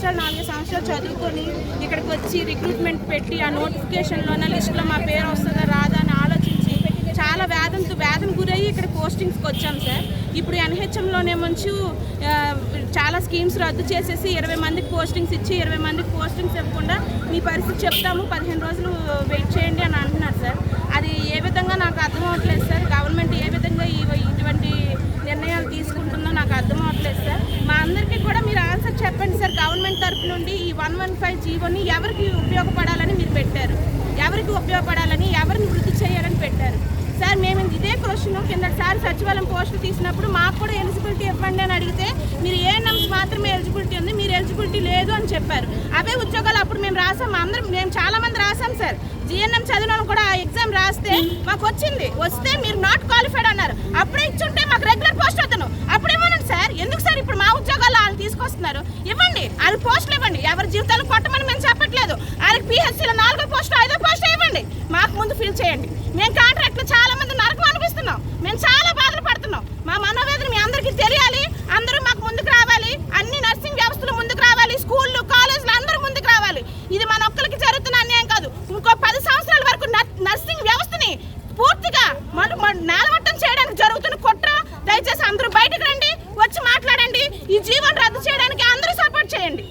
సంవత్సరాలు 4 సంవత్సరాలు చదువుకొని ఇక్కడికి వచ్చి రిక్రూట్మెంట్ పెట్టి ఆ నోటిఫికేషన్లోనే లిస్టులో మా పేరు వస్తుందా రాదా అని ఆలోచించి చాలా వేదన గురయ్యి ఇక్కడ పోస్టింగ్స్కి వచ్చాం సార్. ఇప్పుడు ఎన్హెచ్ఎంలోనే మంచి చాలా స్కీమ్స్ రద్దు చేసేసి 20 మందికి పోస్టింగ్స్ ఇచ్చి 20 మందికి పోస్టింగ్స్ ఇవ్వకుండా మీ పరిస్థితి చెప్తాము 15 రోజులు వెయిట్ చేయండి అని అంటున్నారు సార్. అది ఏ విధంగా నాకు అర్థం అవ్వట్లేదు సార్. గవర్నమెంట్ ఏ విధంగా ఇటువంటి నిర్ణయాలు తీసుకుంటుందో నాకు అర్థం అవ్వట్లేదు సార్. మా అందరికీ కూడా మీరు ఆన్సర్ చెప్పండి సార్. గవర్నమెంట్ తరఫు నుండి ఈ 115 జీవోని ఎవరికి ఉపయోగపడాలని మీరు పెట్టారు, ఎవరికి ఉపయోగపడాలని, ఎవరిని వృద్ధి చేయాలని పెట్టారు సార్. మేము ఇదే క్వశ్చన్ కిందసారి సచివాలయం పోస్టులు తీసినప్పుడు మాకు కూడా ఎలిజిబిలిటీ ఇవ్వండి అని అడిగితే మీరు ఏఎన్ఎంస్ మాత్రమే ఎలిజిబిలిటీ ఉంది, మీరు ఎలిజిబిలిటీ లేదు అని చెప్పారు. అవే ఉద్యోగాలు అప్పుడు మేము రాసాం, మేము చాలా మంది రాసాం సార్. జిఎన్ఎం చదివిన వాళ్ళు కూడా ఆ ఎగ్జామ్ రాస్తే మాకు వస్తే మీరు నాట్ క్వాలిఫైడ్ అన్నారు. అప్పుడే ఇచ్చుంటే మాకు రెగ్యులర్ పోస్ట్ వద్దను అప్పుడు ఇవ్వనండి సార్. ఎందుకు సార్ ఇప్పుడు మా ఉద్యోగాలు వాళ్ళు తీసుకొస్తున్నారు? ఇవ్వండి, వాళ్ళ పోస్టులు ఇవ్వండి. ఎవరి జీవితాలు కొట్టమని మేము చెప్పట్లేదు. వాళ్ళకి పిహెచ్సిలో 4వ పోస్ట్ 5వ పోస్ట్ ఇవ్వండి, మాకు ముందు ఫిల్ చేయండి. మేము కాంట్రాక్ట్లో చాలా మంది నరకం అనిపిస్తున్నాం, మేము చాలా బాధలు పడుతున్నాం. మా మనోవేదన మీ అందరికీ తెలియాలి. అందరూ మాకు ముందుకు రావాలి, అన్ని నర్సింగ్ వ్యవస్థలు ముందుకు రావాలి, స్కూళ్ళు కాలేజీలు అందరూ ముందుకు రావాలి. ఇది మన ఒక్కరికి జరుగుతున్న అన్యాయం కాదు. ఇంకో 10 సంవత్సరాల వరకు నర్సింగ్ వ్యవస్థని పూర్తిగా నేలమట్టం చేయడానికి జరుగుతున్న కుట్ర. దయచేసి అందరూ బయటకు రండి, వచ్చి మాట్లాడండి. ఈ జీవోని రద్దు చేయడానికి అందరూ సపోర్ట్ చేయండి.